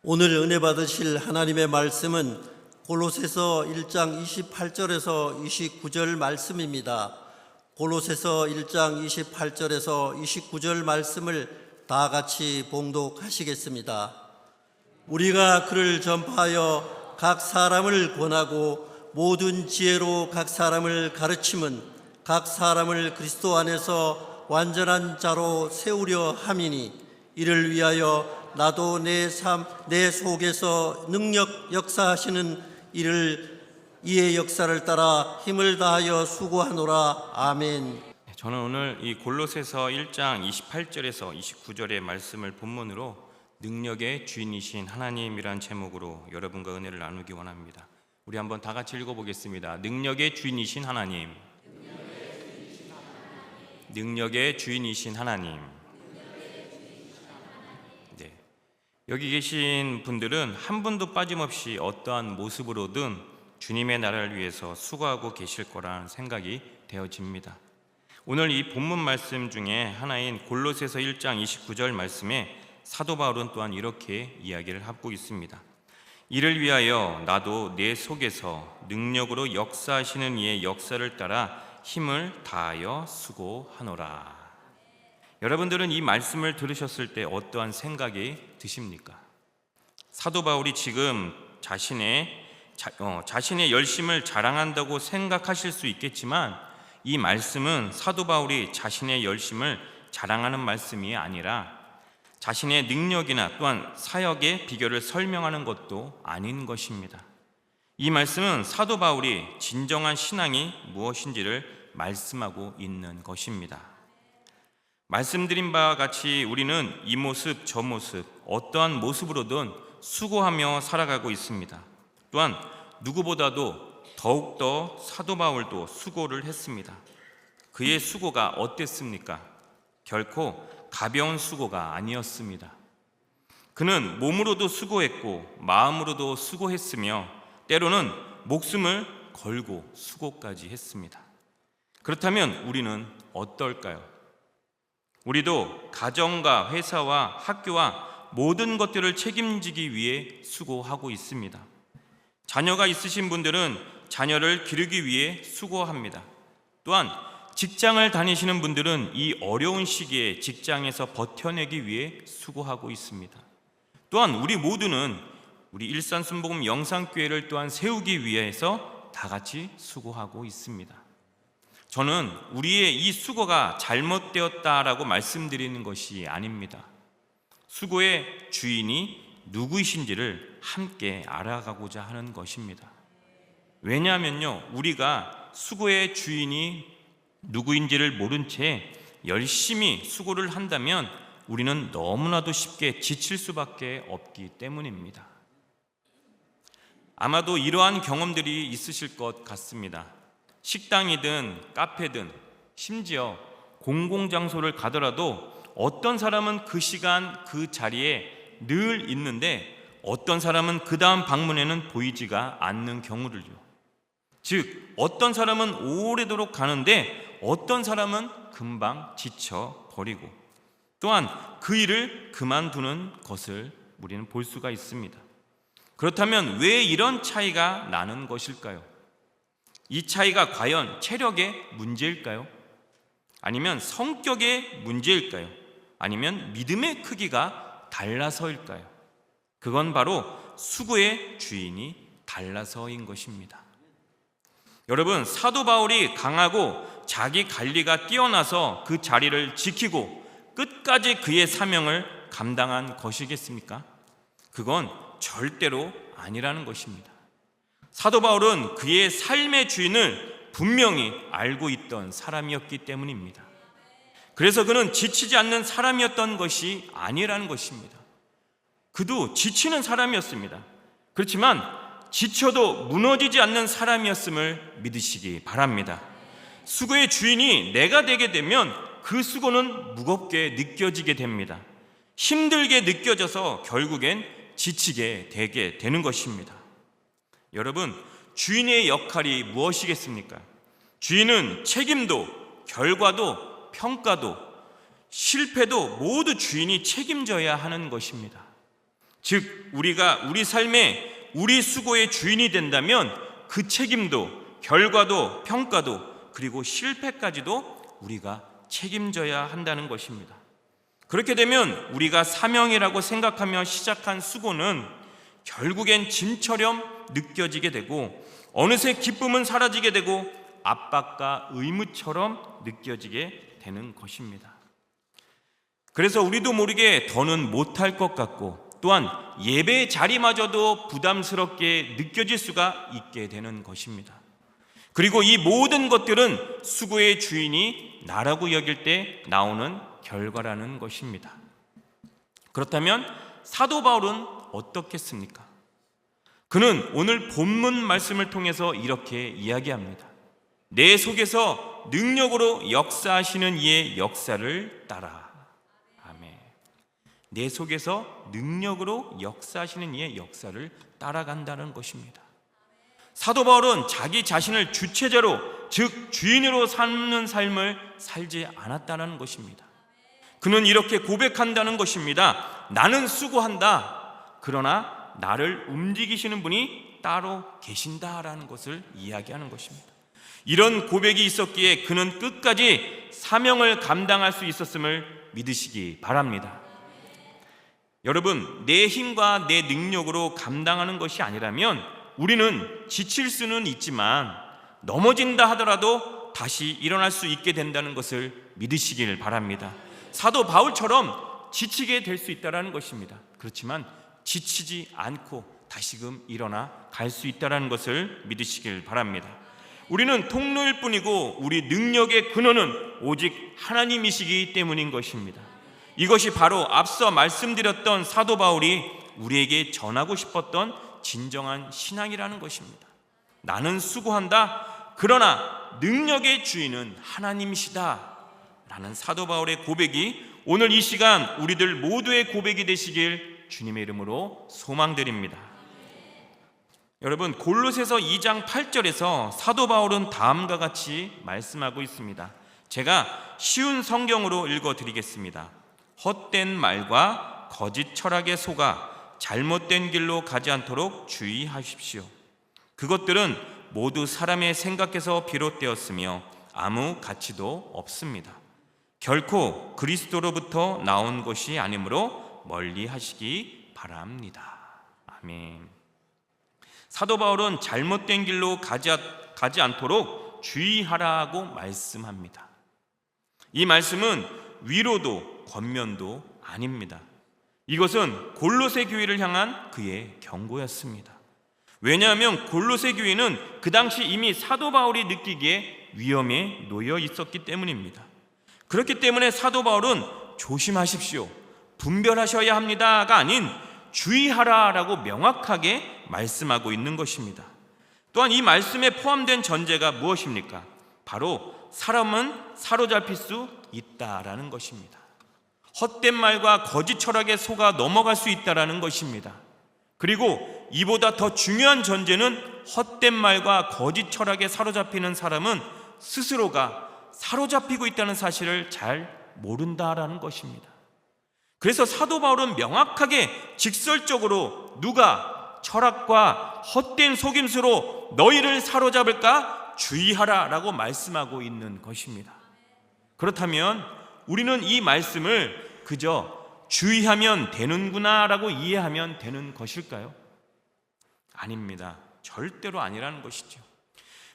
오늘 은혜 받으실 하나님의 말씀은 골로새서 1장 28절에서 29절 말씀입니다. 골로새서 1장 28절에서 29절 말씀을 다 같이 봉독하시겠습니다. 우리가 그를 전파하여 각 사람을 권하고 모든 지혜로 각 사람을 가르침은 각 사람을 그리스도 안에서 완전한 자로 세우려 함이니, 이를 위하여 나도 내 속에서 능력 역사하시는 이의 역사를 따라 힘을 다하여 수고하노라. 아멘. 저는 오늘 이 골로새서 1장 28절에서 29절의 말씀을 본문으로 능력의 주인이신 하나님이란 제목으로 여러분과 은혜를 나누기 원합니다. 우리 한번 다 같이 읽어보겠습니다. 능력의 주인이신 하나님. 능력의 주인이신 하나님. 네. 여기 계신 분들은 한 분도 빠짐없이 어떠한 모습으로든 주님의 나라를 위해서 수고하고 계실 거라는 생각이 되어집니다. 오늘 이 본문 말씀 중에 하나인 골로새서 1장 29절 말씀에 사도 바울은 또한 이렇게 이야기를 하고 있습니다. 이를 위하여 나도 내 속에서 능력으로 역사하시는 이의 역사를 따라 힘을 다하여 수고하노라. 여러분들은 이 말씀을 들으셨을 때 어떠한 생각이 드십니까? 사도 바울이 지금 자신의 열심을 자랑한다고 생각하실 수 있겠지만, 이 말씀은 사도 바울이 자신의 열심을 자랑하는 말씀이 아니라 자신의 능력이나 또한 사역의 비결을 설명하는 것도 아닌 것입니다. 이 말씀은 사도 바울이 진정한 신앙이 무엇인지를 말씀하고 있는 것입니다. 말씀드린 바와 같이 우리는 이 모습 저 모습 어떠한 모습으로든 수고하며 살아가고 있습니다. 또한 누구보다도 더욱더 사도 바울도 수고를 했습니다. 그의 수고가 어땠습니까? 결코 가벼운 수고가 아니었습니다. 그는 몸으로도 수고했고 마음으로도 수고했으며 때로는 목숨을 걸고 수고까지 했습니다. 그렇다면 우리는 어떨까요? 우리도 가정과 회사와 학교와 모든 것들을 책임지기 위해 수고하고 있습니다. 자녀가 있으신 분들은 자녀를 기르기 위해 수고합니다. 또한 직장을 다니시는 분들은 이 어려운 시기에 직장에서 버텨내기 위해 수고하고 있습니다. 또한 우리 모두는 우리 일산순복음 영상교회를 또한 세우기 위해서 다 같이 수고하고 있습니다. 저는 우리의 이 수고가 잘못되었다라고 말씀드리는 것이 아닙니다. 수고의 주인이 누구이신지를 함께 알아가고자 하는 것입니다. 왜냐하면요, 우리가 수고의 주인이 누구인지를 모른 채 열심히 수고를 한다면 우리는 너무나도 쉽게 지칠 수밖에 없기 때문입니다. 아마도 이러한 경험들이 있으실 것 같습니다. 식당이든 카페든 심지어 공공장소를 가더라도 어떤 사람은 그 시간 그 자리에 늘 있는데 어떤 사람은 그 다음 방문에는 보이지가 않는 경우를요. 즉 어떤 사람은 오래도록 가는데 어떤 사람은 금방 지쳐버리고 또한 그 일을 그만두는 것을 우리는 볼 수가 있습니다. 그렇다면 왜 이런 차이가 나는 것일까요? 이 차이가 과연 체력의 문제일까요? 아니면 성격의 문제일까요? 아니면 믿음의 크기가 달라서일까요? 그건 바로 수고의 주인이 달라서인 것입니다. 여러분, 사도 바울이 강하고 자기 관리가 뛰어나서 그 자리를 지키고 끝까지 그의 사명을 감당한 것이겠습니까? 그건 절대로 아니라는 것입니다. 사도 바울은 그의 삶의 주인을 분명히 알고 있던 사람이었기 때문입니다. 그래서 그는 지치지 않는 사람이었던 것이 아니라는 것입니다. 그도 지치는 사람이었습니다. 그렇지만 지쳐도 무너지지 않는 사람이었음을 믿으시기 바랍니다. 수고의 주인이 내가 되게 되면 그 수고는 무겁게 느껴지게 됩니다. 힘들게 느껴져서 결국엔 지치게 되게 되는 것입니다. 여러분, 주인의 역할이 무엇이겠습니까? 주인은 책임도, 결과도, 평가도, 실패도 모두 주인이 책임져야 하는 것입니다. 즉 우리가 우리 삶에 우리 수고의 주인이 된다면 그 책임도, 결과도, 평가도, 그리고 실패까지도 우리가 책임져야 한다는 것입니다. 그렇게 되면 우리가 사명이라고 생각하며 시작한 수고는 결국엔 짐처럼 느껴지게 되고, 어느새 기쁨은 사라지게 되고 압박과 의무처럼 느껴지게 되는 것입니다. 그래서 우리도 모르게 더는 못할 것 같고, 또한 예배 자리마저도 부담스럽게 느껴질 수가 있게 되는 것입니다. 그리고 이 모든 것들은 수고의 주인이 나라고 여길 때 나오는 결과라는 것입니다. 그렇다면 사도 바울은 어떻겠습니까? 그는 오늘 본문 말씀을 통해서 이렇게 이야기합니다. 내 속에서 능력으로 역사하시는 이의 역사를 따라. 아멘. 내 속에서 능력으로 역사하시는 이의 역사를 따라간다는 것입니다. 사도 바울은 자기 자신을 주체자로, 즉 주인으로 삼는 삶을 살지 않았다는 것입니다. 그는 이렇게 고백한다는 것입니다. 나는 수고한다. 그러나 나를 움직이시는 분이 따로 계신다라는 것을 이야기하는 것입니다. 이런 고백이 있었기에 그는 끝까지 사명을 감당할 수 있었음을 믿으시기 바랍니다. 여러분, 내 힘과 내 능력으로 감당하는 것이 아니라면 우리는 지칠 수는 있지만 넘어진다 하더라도 다시 일어날 수 있게 된다는 것을 믿으시길 바랍니다. 사도 바울처럼 지치게 될 수 있다는 것입니다. 그렇지만 지치지 않고 다시금 일어나 갈 수 있다는 것을 믿으시길 바랍니다. 우리는 통로일 뿐이고 우리 능력의 근원은 오직 하나님이시기 때문인 것입니다. 이것이 바로 앞서 말씀드렸던 사도 바울이 우리에게 전하고 싶었던 진정한 신앙이라는 것입니다. 나는 수고한다. 그러나 능력의 주인은 하나님이시다. 라는 사도 바울의 고백이 오늘 이 시간 우리들 모두의 고백이 되시길 주님의 이름으로 소망드립니다. 여러분, 골로새서 2장 8절에서 사도 바울은 다음과 같이 말씀하고 있습니다. 제가 쉬운 성경으로 읽어드리겠습니다. 헛된 말과 거짓 철학에 속아 잘못된 길로 가지 않도록 주의하십시오. 그것들은 모두 사람의 생각에서 비롯되었으며 아무 가치도 없습니다. 결코 그리스도로부터 나온 것이 아니므로 멀리 하시기 바랍니다. 아멘. 사도 바울은 잘못된 길로 가지 않도록 주의하라고 말씀합니다. 이 말씀은 위로도 권면도 아닙니다. 이것은 골로새 교회를 향한 그의 경고였습니다. 왜냐하면 골로새 교회는 그 당시 이미 사도 바울이 느끼기에 위험에 놓여 있었기 때문입니다. 그렇기 때문에 사도 바울은 조심하십시오, 분별하셔야 합니다가 아닌 주의하라라고 명확하게 말씀하고 있는 것입니다. 또한 이 말씀에 포함된 전제가 무엇입니까? 바로 사람은 사로잡힐 수 있다라는 것입니다. 헛된 말과 거짓 철학에 속아 넘어갈 수 있다라는 것입니다. 그리고 이보다 더 중요한 전제는 헛된 말과 거짓 철학에 사로잡히는 사람은 스스로가 사로잡히고 있다는 사실을 잘 모른다라는 것입니다. 그래서 사도 바울은 명확하게 직설적으로 누가 철학과 헛된 속임수로 너희를 사로잡을까 주의하라라고 말씀하고 있는 것입니다. 그렇다면 우리는 이 말씀을 그저 주의하면 되는구나라고 이해하면 되는 것일까요? 아닙니다. 절대로 아니라는 것이죠.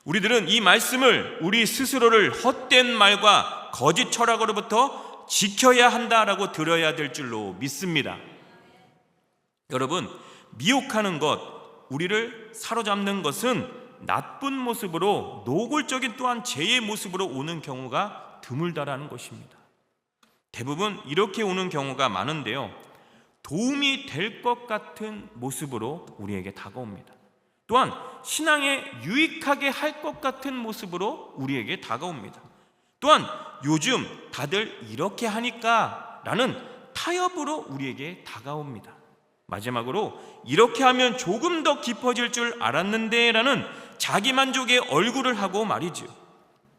우리들은 이 말씀을 우리 스스로를 헛된 말과 거짓 철학으로부터 지켜야 한다라고 들어야 될 줄로 믿습니다. 여러분, 미혹하는 것, 우리를 사로잡는 것은 나쁜 모습으로, 노골적인 또한 죄의 모습으로 오는 경우가 드물다라는 것입니다. 대부분 이렇게 오는 경우가 많은데요, 도움이 될 것 같은 모습으로 우리에게 다가옵니다. 또한 신앙에 유익하게 할 것 같은 모습으로 우리에게 다가옵니다. 또한 요즘 다들 이렇게 하니까 라는 타협으로 우리에게 다가옵니다. 마지막으로 이렇게 하면 조금 더 깊어질 줄 알았는데 라는 자기만족의 얼굴을 하고 말이죠.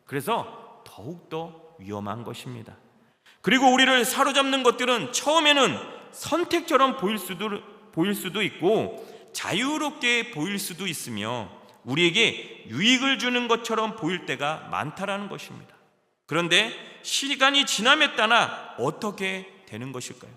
그래서 더욱더 위험한 것입니다. 그리고 우리를 사로잡는 것들은 처음에는 선택처럼 보일 보일 수도 있고 자유롭게 보일 수도 있으며 우리에게 유익을 주는 것처럼 보일 때가 많다라는 것입니다. 그런데 시간이 지남에 따라 어떻게 되는 것일까요?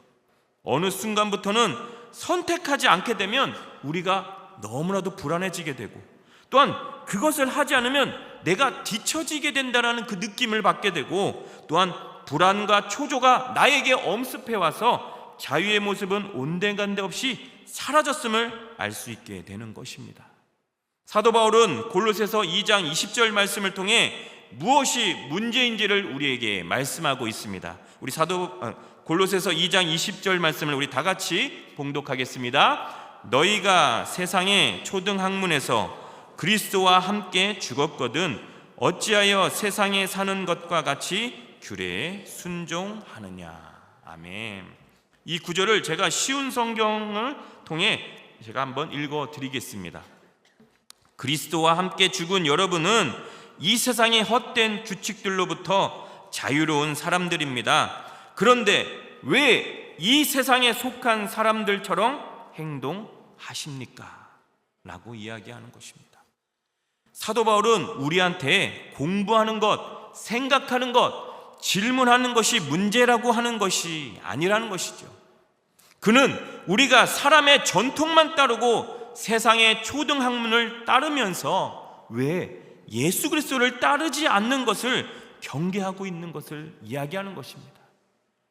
어느 순간부터는 선택하지 않게 되면 우리가 너무나도 불안해지게 되고, 또한 그것을 하지 않으면 내가 뒤처지게 된다는 그 느낌을 받게 되고, 또한 불안과 초조가 나에게 엄습해 와서 자유의 모습은 온데간데 없이 사라졌음을 알 수 있게 되는 것입니다. 사도 바울은 골로새서 2장 20절 말씀을 통해 무엇이 문제인지를 우리에게 말씀하고 있습니다. 우리 골로새서 2장 20절 말씀을 우리 다 같이 봉독하겠습니다. 너희가 세상의 초등학문에서 그리스도와 함께 죽었거든 어찌하여 세상에 사는 것과 같이 규례에 순종하느냐. 아멘. 이 구절을 제가 쉬운 성경을 통해 제가 한번 읽어 드리겠습니다. 그리스도와 함께 죽은 여러분은 이 세상의 헛된 규칙들로부터 자유로운 사람들입니다. 그런데 왜 이 세상에 속한 사람들처럼 행동하십니까? 라고 이야기하는 것입니다. 사도 바울은 우리한테 공부하는 것, 생각하는 것, 질문하는 것이 문제라고 하는 것이 아니라는 것이죠. 그는 우리가 사람의 전통만 따르고 세상의 초등학문을 따르면서 왜 예수 그리스도를 따르지 않는 것을 경계하고 있는 것을 이야기하는 것입니다.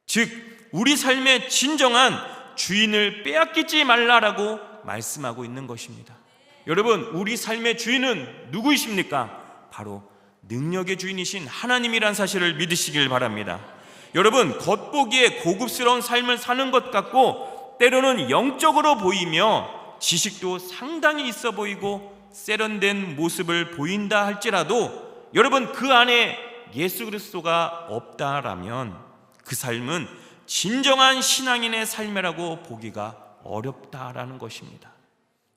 즉 우리 삶의 진정한 주인을 빼앗기지 말라라고 말씀하고 있는 것입니다. 여러분, 우리 삶의 주인은 누구이십니까? 바로 능력의 주인이신 하나님이란 사실을 믿으시길 바랍니다. 여러분, 겉보기에 고급스러운 삶을 사는 것 같고 때로는 영적으로 보이며 지식도 상당히 있어 보이고 세련된 모습을 보인다 할지라도 여러분, 그 안에 예수 그리스도가 없다라면 그 삶은 진정한 신앙인의 삶이라고 보기가 어렵다라는 것입니다.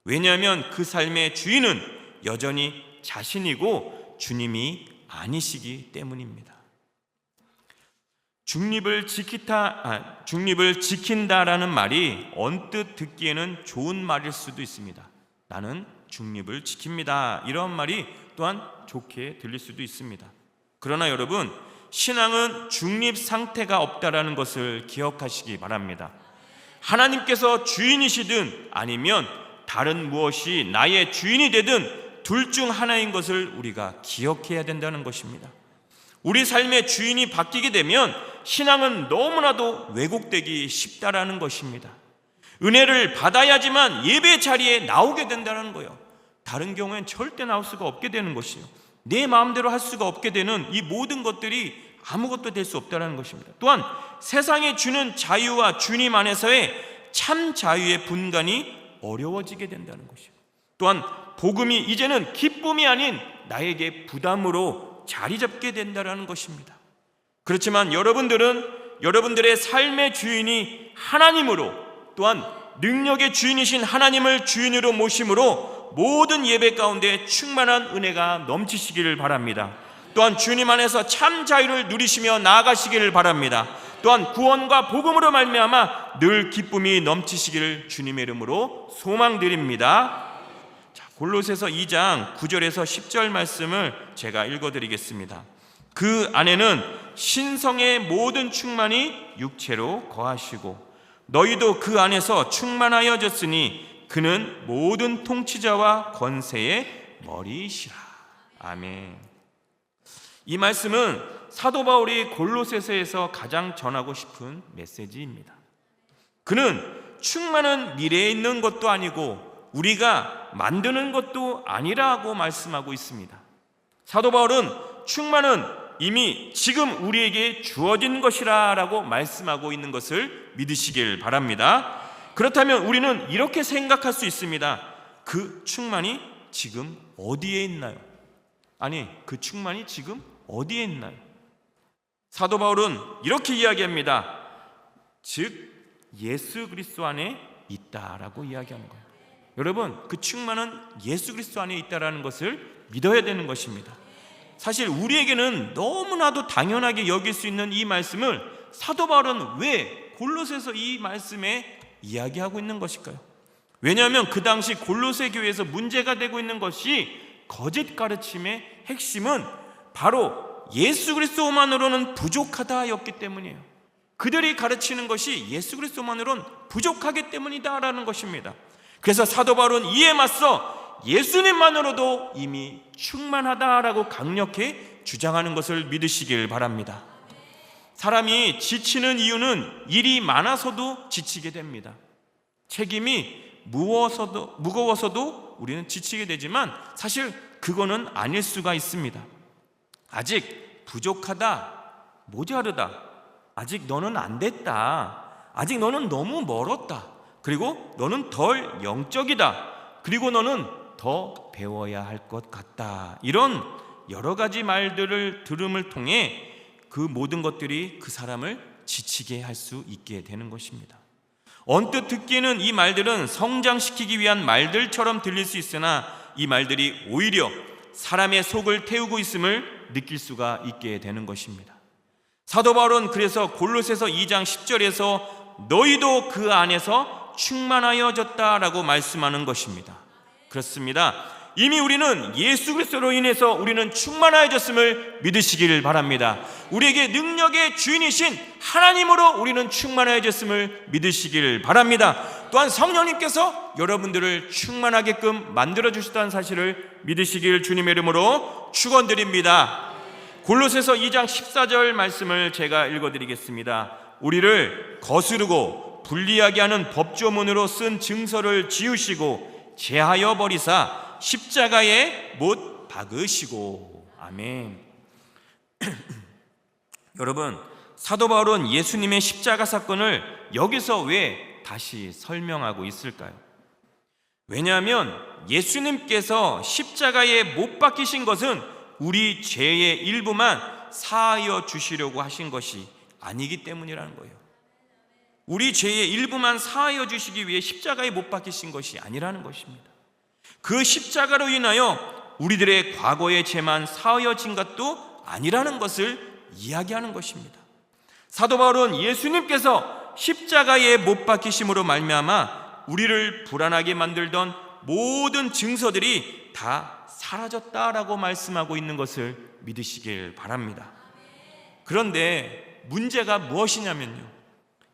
왜냐하면 그 삶의 주인은 여전히 자신이고 주님이 아니시기 때문입니다. 중립을 지킨다라는 말이 언뜻 듣기에는 좋은 말일 수도 있습니다. 나는 중립을 지킵니다. 이런 말이 또한 좋게 들릴 수도 있습니다. 그러나 여러분, 신앙은 중립 상태가 없다라는 것을 기억하시기 바랍니다. 하나님께서 주인이시든 아니면 다른 무엇이 나의 주인이 되든 둘 중 하나인 것을 우리가 기억해야 된다는 것입니다. 우리 삶의 주인이 바뀌게 되면 신앙은 너무나도 왜곡되기 쉽다라는 것입니다. 은혜를 받아야지만 예배 자리에 나오게 된다는 거예요. 다른 경우엔 절대 나올 수가 없게 되는 것이요. 내 마음대로 할 수가 없게 되는 이 모든 것들이 아무것도 될 수 없다는 것입니다. 또한 세상이 주는 자유와 주님 안에서의 참 자유의 분간이 어려워지게 된다는 것입니다. 또한 복음이 이제는 기쁨이 아닌 나에게 부담으로 자리 잡게 된다는 것입니다. 그렇지만 여러분들은 여러분들의 삶의 주인이 하나님으로, 또한 능력의 주인이신 하나님을 주인으로 모심으로 모든 예배 가운데 충만한 은혜가 넘치시기를 바랍니다. 또한 주님 안에서 참 자유를 누리시며 나아가시기를 바랍니다. 또한 구원과 복음으로 말미암아 늘 기쁨이 넘치시기를 주님의 이름으로 소망드립니다. 자, 골로새서 2장 9절에서 10절 말씀을 제가 읽어드리겠습니다. 그 안에는 신성의 모든 충만이 육체로 거하시고 너희도 그 안에서 충만하여졌으니 그는 모든 통치자와 권세의 머리이시라. 아멘. 이 말씀은 사도 바울이 골로새서에서 가장 전하고 싶은 메시지입니다. 그는 충만은 미래에 있는 것도 아니고 우리가 만드는 것도 아니라고 말씀하고 있습니다. 사도 바울은 충만은 이미 지금 우리에게 주어진 것이라고 말씀하고 있는 것을 믿으시길 바랍니다. 그렇다면 우리는 이렇게 생각할 수 있습니다. 그 충만이 지금 어디에 있나요? 아니, 그 충만이 지금 어디에 있나요? 사도 바울은 이렇게 이야기합니다. 즉 예수 그리스도 안에 있다라고 이야기하는 거예요. 여러분, 그 충만은 예수 그리스도 안에 있다라는 것을 믿어야 되는 것입니다. 사실 우리에게는 너무나도 당연하게 여길 수 있는 이 말씀을 사도 바울은 왜 골로새서 이 말씀에 이야기하고 있는 것일까요? 왜냐하면 그 당시 골로새 교회에서 문제가 되고 있는 것이 거짓 가르침의 핵심은 바로 예수 그리스도만으로는 부족하다였기 때문이에요. 그들이 가르치는 것이 예수 그리스도만으로는 부족하기 때문이다라는 것입니다. 그래서 사도 바울은 이에 맞서 예수님만으로도 이미 충만하다라고 강력히 주장하는 것을 믿으시길 바랍니다. 사람이 지치는 이유는 일이 많아서도 지치게 됩니다. 책임이 무거워서도 우리는 지치게 되지만 사실 그거는 아닐 수가 있습니다. 아직 부족하다, 모자르다, 아직 너는 안 됐다, 아직 너는 너무 멀었다, 그리고 너는 덜 영적이다, 그리고 너는 더 배워야 할 것 같다, 이런 여러 가지 말들을 들음을 통해 그 모든 것들이 그 사람을 지치게 할 수 있게 되는 것입니다. 언뜻 듣기에는 이 말들은 성장시키기 위한 말들처럼 들릴 수 있으나 이 말들이 오히려 사람의 속을 태우고 있음을 느낄 수가 있게 되는 것입니다. 사도 바울은 그래서 골로새서 2장 10절에서 너희도 그 안에서 충만하여졌다라고 말씀하는 것입니다. 그렇습니다. 이미 우리는 예수 그리스도로 인해서 우리는 충만하여졌음을 믿으시기를 바랍니다. 우리에게 능력의 주인이신 하나님으로 우리는 충만하여졌음을 믿으시기를 바랍니다. 또한 성령님께서 여러분들을 충만하게끔 만들어주시다는 사실을 믿으시길 주님의 이름으로 축원드립니다. 골로새서 2장 14절 말씀을 제가 읽어드리겠습니다. 우리를 거스르고 불리하게 하는 법조문으로 쓴 증서를 지우시고 제하여 버리사 십자가에 못 박으시고. 아멘. 여러분, 사도 바울은 예수님의 십자가 사건을 여기서 왜 다시 설명하고 있을까요? 왜냐하면 예수님께서 십자가에 못 박히신 것은 우리 죄의 일부만 사하여 주시려고 하신 것이 아니기 때문이라는 거예요. 우리 죄의 일부만 사하여 주시기 위해 십자가에 못 박히신 것이 아니라는 것입니다. 그 십자가로 인하여 우리들의 과거의 죄만 사하여진 것도 아니라는 것을 이야기하는 것입니다. 사도 바울은 예수님께서 십자가에 못 박히심으로 말미암아 우리를 불안하게 만들던 모든 증서들이 다 사라졌다라고 말씀하고 있는 것을 믿으시길 바랍니다. 그런데 문제가 무엇이냐면요,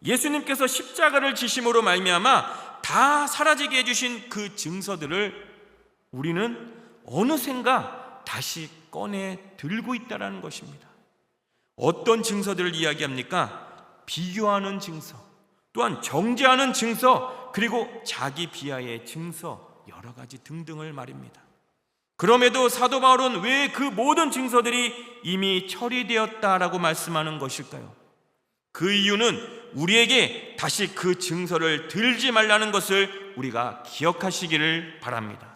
예수님께서 십자가를 지심으로 말미암아 다 사라지게 해주신 그 증서들을 우리는 어느샌가 다시 꺼내 들고 있다는 것입니다. 어떤 증서들을 이야기합니까? 비교하는 증서, 또한 정죄하는 증서, 그리고 자기 비하의 증서, 여러 가지 등등을 말입니다. 그럼에도 사도 바울은 왜 그 모든 증서들이 이미 처리되었다라고 말씀하는 것일까요? 그 이유는 우리에게 다시 그 증서를 들지 말라는 것을 우리가 기억하시기를 바랍니다.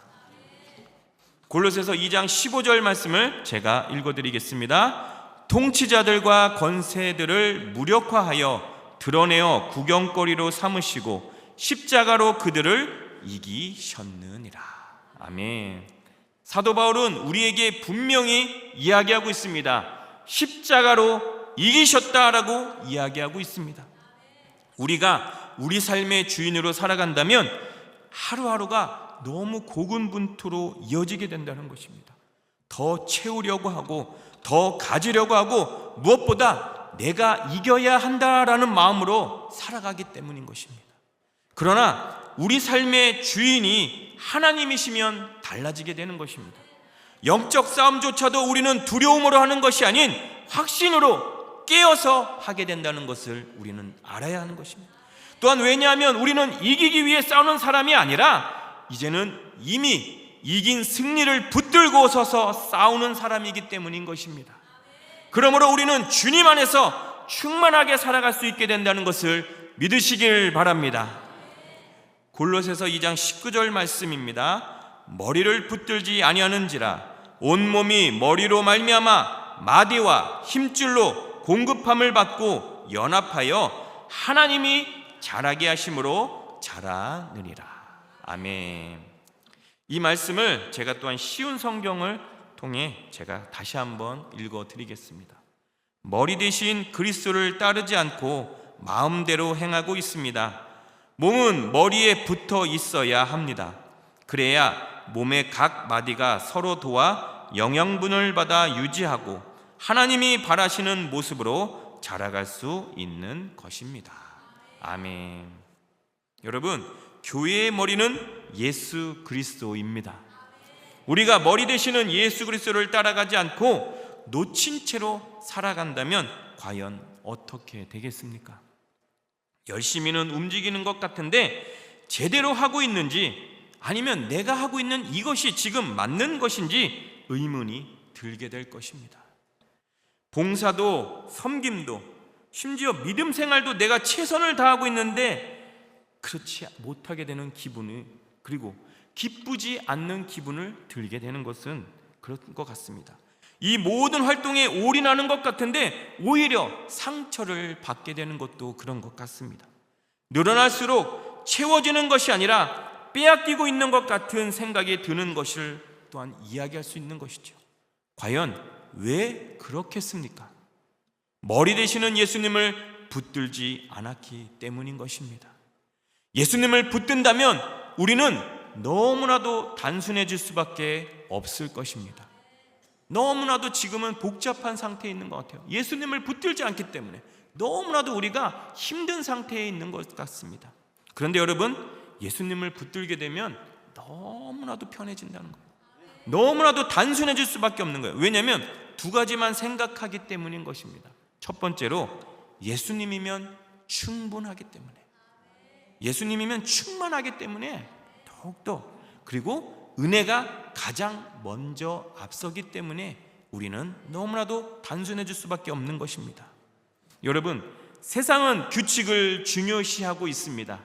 골로새서 2장 15절 말씀을 제가 읽어드리겠습니다. 통치자들과 권세들을 무력화하여 드러내어 구경거리로 삼으시고 십자가로 그들을 이기셨느니라. 아멘. 사도 바울은 우리에게 분명히 이야기하고 있습니다. 십자가로 이기셨다라고 이야기하고 있습니다. 우리가 우리 삶의 주인으로 살아간다면 하루하루가 너무 고군분투로 이어지게 된다는 것입니다. 더 채우려고 하고 더 가지려고 하고 무엇보다 내가 이겨야 한다라는 마음으로 살아가기 때문인 것입니다. 그러나 우리 삶의 주인이 하나님이시면 달라지게 되는 것입니다. 영적 싸움조차도 우리는 두려움으로 하는 것이 아닌 확신으로 깨어서 하게 된다는 것을 우리는 알아야 하는 것입니다. 또한 왜냐하면 우리는 이기기 위해 싸우는 사람이 아니라 이제는 이미 이긴 승리를 붙들고 서서 싸우는 사람이기 때문인 것입니다. 그러므로 우리는 주님 안에서 충만하게 살아갈 수 있게 된다는 것을 믿으시길 바랍니다. 골로새서 2장 19절 말씀입니다. 머리를 붙들지 아니하는지라 온몸이 머리로 말미암아 마디와 힘줄로 공급함을 받고 연합하여 하나님이 자라게 하심으로 자라느니라. 아멘. 이 말씀을 제가 또한 쉬운 성경을 통해 제가 다시 한번 읽어드리겠습니다. 머리 대신 그리스도를 따르지 않고 마음대로 행하고 있습니다. 몸은 머리에 붙어 있어야 합니다. 그래야 몸의 각 마디가 서로 도와 영양분을 받아 유지하고 하나님이 바라시는 모습으로 자라갈 수 있는 것입니다. 아멘. 여러분, 교회의 머리는 예수 그리스도입니다. 우리가 머리 되시는 예수 그리스도를 따라가지 않고 놓친 채로 살아간다면 과연 어떻게 되겠습니까? 열심히는 움직이는 것 같은데 제대로 하고 있는지, 아니면 내가 하고 있는 이것이 지금 맞는 것인지 의문이 들게 될 것입니다. 봉사도 섬김도 심지어 믿음 생활도 내가 최선을 다하고 있는데 그렇지 못하게 되는 기분이, 그리고 기쁘지 않는 기분을 들게 되는 것은 그런 것 같습니다. 이 모든 활동에 올인하는 것 같은데 오히려 상처를 받게 되는 것도 그런 것 같습니다. 늘어날수록 채워지는 것이 아니라 빼앗기고 있는 것 같은 생각이 드는 것을 또한 이야기할 수 있는 것이죠. 과연 왜 그렇겠습니까? 머리 되시는 예수님을 붙들지 않았기 때문인 것입니다. 예수님을 붙든다면 우리는 너무나도 단순해질 수밖에 없을 것입니다. 너무나도 지금은 복잡한 상태에 있는 것 같아요. 예수님을 붙들지 않기 때문에 너무나도 우리가 힘든 상태에 있는 것 같습니다. 그런데 여러분, 예수님을 붙들게 되면 너무나도 편해진다는 거예요. 너무나도 단순해질 수밖에 없는 거예요. 왜냐하면 두 가지만 생각하기 때문인 것입니다. 첫 번째로 예수님이면 충분하기 때문에, 예수님이면 충만하기 때문에 더욱더, 그리고 은혜가 가장 먼저 앞서기 때문에 우리는 너무나도 단순해질 수밖에 없는 것입니다. 여러분, 세상은 규칙을 중요시하고 있습니다.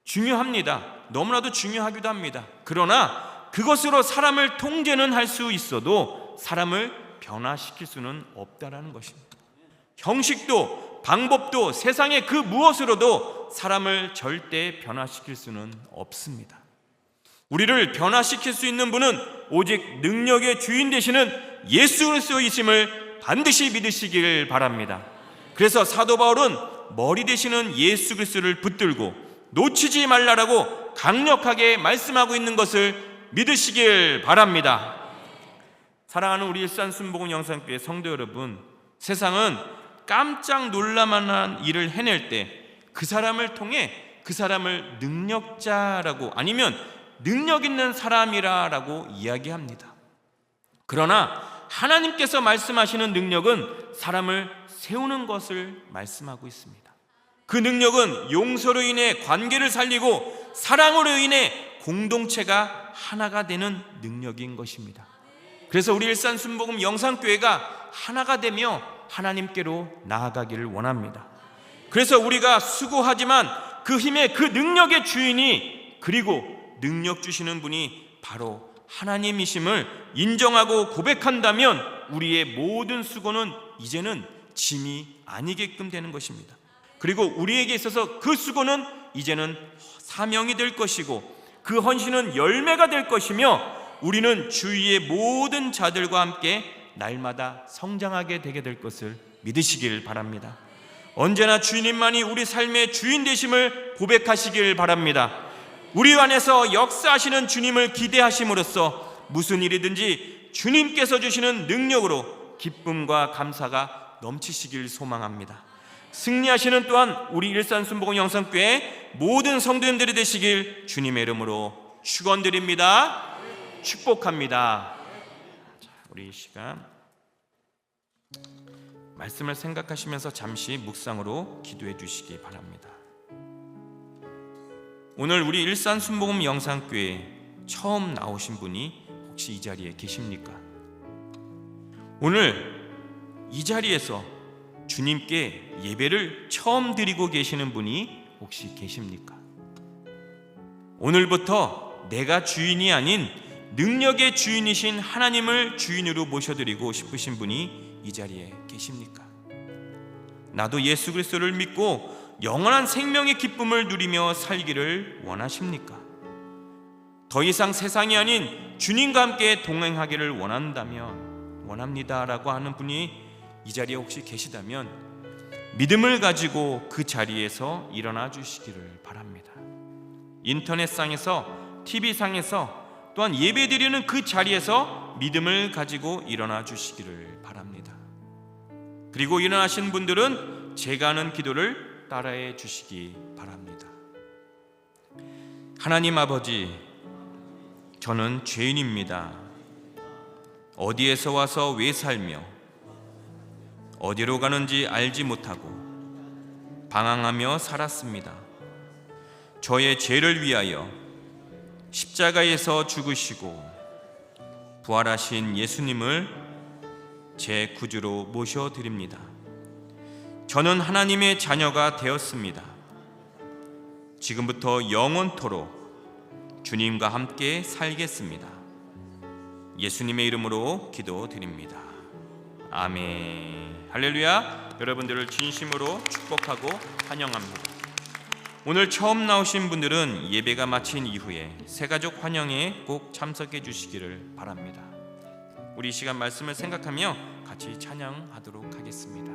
중요합니다. 너무나도 중요하기도 합니다. 그러나 그것으로 사람을 통제는 할 수 있어도 사람을 변화시킬 수는 없다라는 것입니다. 형식도 방법도 세상의 그 무엇으로도 사람을 절대 변화시킬 수는 없습니다. 우리를 변화시킬 수 있는 분은 오직 능력의 주인 되시는 예수 그리스도이심을 반드시 믿으시길 바랍니다. 그래서 사도 바울은 머리 되시는 예수 그리스도를 붙들고 놓치지 말라라고 강력하게 말씀하고 있는 것을 믿으시길 바랍니다. 사랑하는 우리 일산순복음 영상교회 성도 여러분, 세상은 깜짝 놀랄만한 일을 해낼 때 그 사람을 통해 그 사람을 능력자라고, 아니면 능력 있는 사람이라고 이야기합니다. 그러나 하나님께서 말씀하시는 능력은 사람을 세우는 것을 말씀하고 있습니다. 그 능력은 용서로 인해 관계를 살리고 사랑으로 인해 공동체가 하나가 되는 능력인 것입니다. 그래서 우리 일산순복음 영상교회가 하나가 되며 하나님께로 나아가기를 원합니다. 그래서 우리가 수고하지만 그 힘의 그 능력의 주인이, 그리고 능력 주시는 분이 바로 하나님이심을 인정하고 고백한다면 우리의 모든 수고는 이제는 짐이 아니게끔 되는 것입니다. 그리고 우리에게 있어서 그 수고는 이제는 사명이 될 것이고 그 헌신은 열매가 될 것이며 우리는 주위의 모든 자들과 함께 날마다 성장하게 되게 될 것을 믿으시길 바랍니다. 언제나 주님만이 우리 삶의 주인 되심을 고백하시길 바랍니다. 우리 안에서 역사하시는 주님을 기대하심으로써 무슨 일이든지 주님께서 주시는 능력으로 기쁨과 감사가 넘치시길 소망합니다. 승리하시는 또한 우리 일산순복음 영상교회 모든 성도님들이 되시길 주님의 이름으로 축원드립니다. 축복합니다. 자, 우리 이 시간 말씀을 생각하시면서 잠시 묵상으로 기도해 주시기 바랍니다. 오늘 우리 일산순복음 영상교회 처음 나오신 분이 혹시 이 자리에 계십니까? 오늘 이 자리에서 주님께 예배를 처음 드리고 계시는 분이 혹시 계십니까? 오늘부터 내가 주인이 아닌 능력의 주인이신 하나님을 주인으로 모셔드리고 싶으신 분이 이 자리에 계십니까? 나도 예수 그리스도를 믿고 영원한 생명의 기쁨을 누리며 살기를 원하십니까? 더 이상 세상이 아닌 주님과 함께 동행하기를 원합니다라고 하는 분이 이 자리에 혹시 계시다면 믿음을 가지고 그 자리에서 일어나 주시기를 바랍니다. 인터넷상에서, TV상에서, 또한 예배드리는 그 자리에서 믿음을 가지고 일어나 주시기를 바랍니다. 그리고 일어나신 분들은 제가 하는 기도를 따라해 주시기 바랍니다. 하나님 아버지, 저는 죄인입니다. 어디에서 와서 왜 살며 어디로 가는지 알지 못하고 방황하며 살았습니다. 저의 죄를 위하여 십자가에서 죽으시고 부활하신 예수님을 제 구주로 모셔드립니다. 저는 하나님의 자녀가 되었습니다. 지금부터 영원토록 주님과 함께 살겠습니다. 예수님의 이름으로 기도드립니다. 아멘. 할렐루야. 여러분들을 진심으로 축복하고 환영합니다. 오늘 처음 나오신 분들은 예배가 마친 이후에 새가족 환영에 꼭 참석해 주시기를 바랍니다. 우리 이 시간 말씀을 생각하며 같이 찬양하도록 하겠습니다.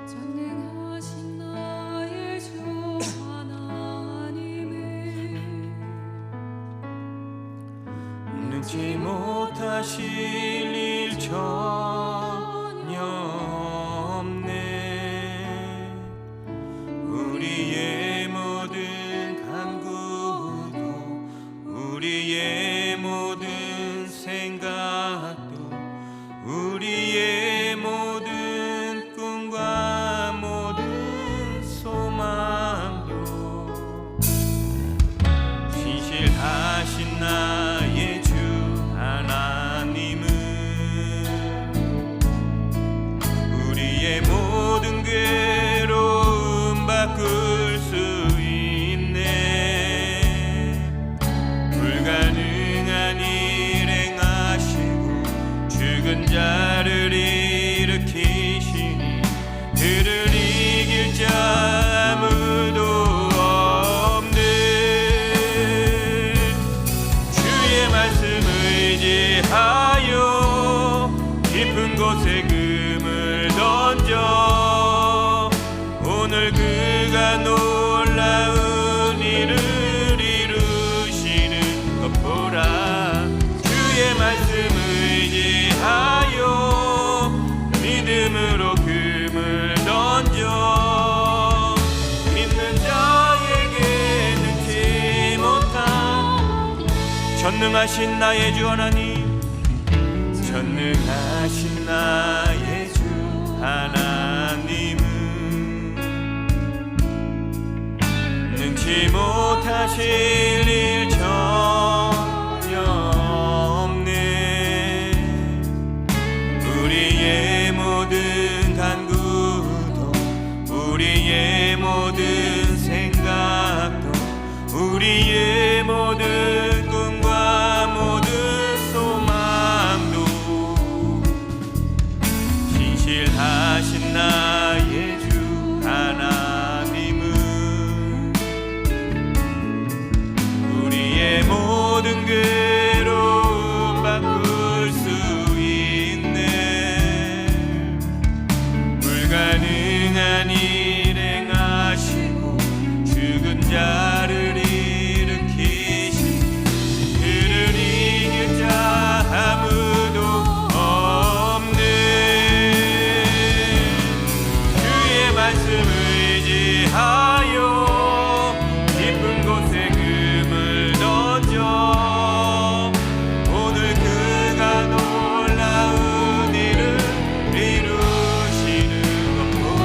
전능하신 나의 주 하나님을 능치 못하실 일 전혀 없네. 우리의 모든 간구도 우리의 모든 생각도 우리의 모든 꿈과 모든 소망도 진실하신 나의 주 하나님은 우리의 모든 괴로움 바꿀 수 있네. 불가능한 일 행하시고 죽은 자를 일으키시니 그를 이길 자 아무도 없네. 주의 말씀 의지하여 깊은 곳에 금을 던져 오늘 그가 놀라운 일을 이루시는 것 보라. 주의 말씀 의지하여 믿음으로 금을 던져 믿는 자에게 능치 못한 전능하신 나의 주 하나님, 전능하신 나의 주 하나님은 능치 못하실 일 전혀 없네. 우리의 모든 간구도 우리의 모든 생각도 우리의 모든 꿈과 모든 소망도 진실하신 나의 주 하나님은 우리의 모든 괴로움 바꿀 수 있네. 불가능한 일 행하시고 죽은 자를 일으키시니 그를 이길 자 아무도 없네. 주의 말씀 의지하여 깊은 곳에 금을 던져 오늘 그가 놀라운 일을 이루시는 것 보라.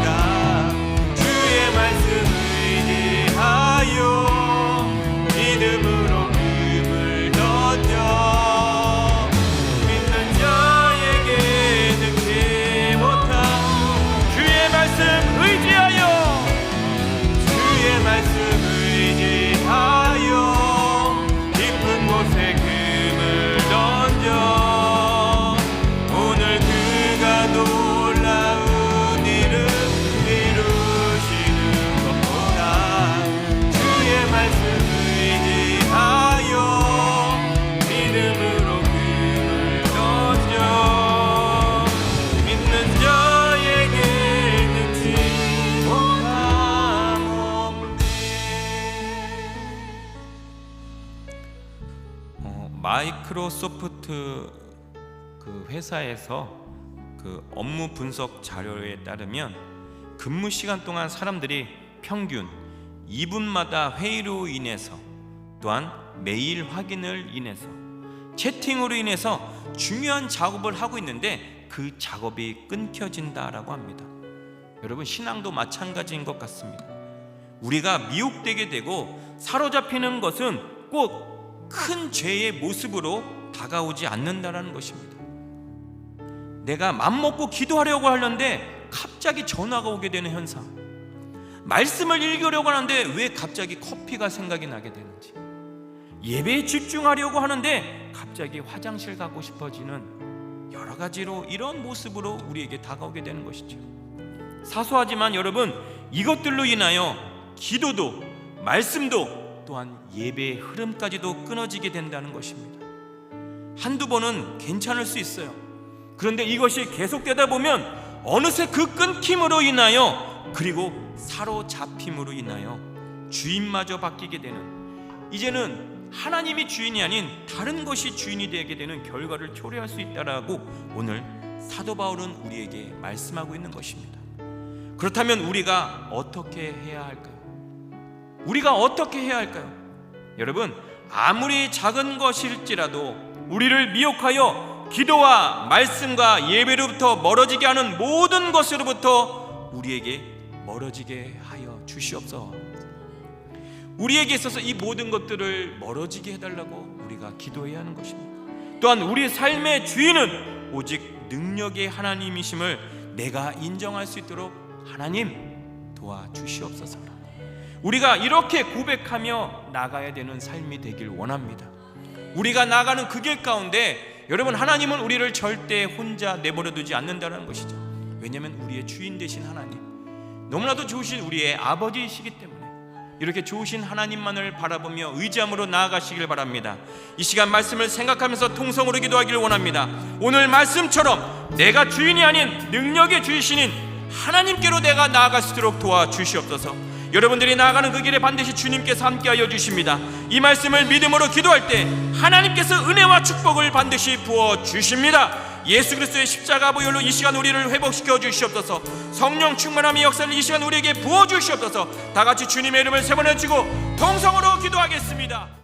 마이크로소프트 그 회사에서 그 업무 분석 자료에 따르면 근무 시간 동안 사람들이 평균 2분마다 회의로 인해서, 또한 메일 확인을 인해서, 채팅으로 인해서 중요한 작업을 하고 있는데 그 작업이 끊겨진다라고 합니다. 여러분, 신앙도 마찬가지인 것 같습니다. 우리가 미혹되게 되고 사로잡히는 것은 꼭 큰 죄의 모습으로 다가오지 않는다라는 것입니다. 내가 맘먹고 기도하려고 하는데 갑자기 전화가 오게 되는 현상, 말씀을 읽으려고 하는데 왜 갑자기 커피가 생각이 나게 되는지, 예배에 집중하려고 하는데 갑자기 화장실 가고 싶어지는 여러 가지로 이런 모습으로 우리에게 다가오게 되는 것이죠. 사소하지만 여러분, 이것들로 인하여 기도도 말씀도 또한 예배의 흐름까지도 끊어지게 된다는 것입니다. 한두 번은 괜찮을 수 있어요. 그런데 이것이 계속되다 보면 어느새 그 끊김으로 인하여, 그리고 사로잡힘으로 인하여 주인마저 바뀌게 되는, 이제는 하나님이 주인이 아닌 다른 것이 주인이 되게 되는 결과를 초래할 수 있다라고 오늘 사도 바울은 우리에게 말씀하고 있는 것입니다. 그렇다면 우리가 어떻게 해야 할까요? 우리가 어떻게 해야 할까요? 여러분, 아무리 작은 것일지라도 우리를 미혹하여 기도와 말씀과 예배로부터 멀어지게 하는 모든 것으로부터 우리에게 멀어지게 하여 주시옵소서. 우리에게 있어서 이 모든 것들을 멀어지게 해달라고 우리가 기도해야 하는 것입니다. 또한 우리 삶의 주인은 오직 능력의 하나님이심을 내가 인정할 수 있도록 하나님 도와주시옵소서. 우리가 이렇게 고백하며 나가야 되는 삶이 되길 원합니다. 우리가 나가는 그 길 가운데 여러분, 하나님은 우리를 절대 혼자 내버려 두지 않는다는 것이죠. 왜냐하면 우리의 주인 되신 하나님, 너무나도 좋으신 우리의 아버지이시기 때문에 이렇게 좋으신 하나님만을 바라보며 의지함으로 나아가시길 바랍니다. 이 시간 말씀을 생각하면서 통성으로 기도하길 원합니다. 오늘 말씀처럼 내가 주인이 아닌 능력의 주이신 하나님께로 내가 나아갈 수 있도록 도와주시옵소서. 여러분들이 나아가는 그 길에 반드시 주님께서 함께하여 주십니다. 이 말씀을 믿음으로 기도할 때 하나님께서 은혜와 축복을 반드시 부어주십니다. 예수 그리스도의 십자가 보혈로 이 시간 우리를 회복시켜 주시옵소서. 성령 충만함의 역사를 이 시간 우리에게 부어주시옵소서. 다같이 주님의 이름을 세 번 외치고 통성으로 기도하겠습니다.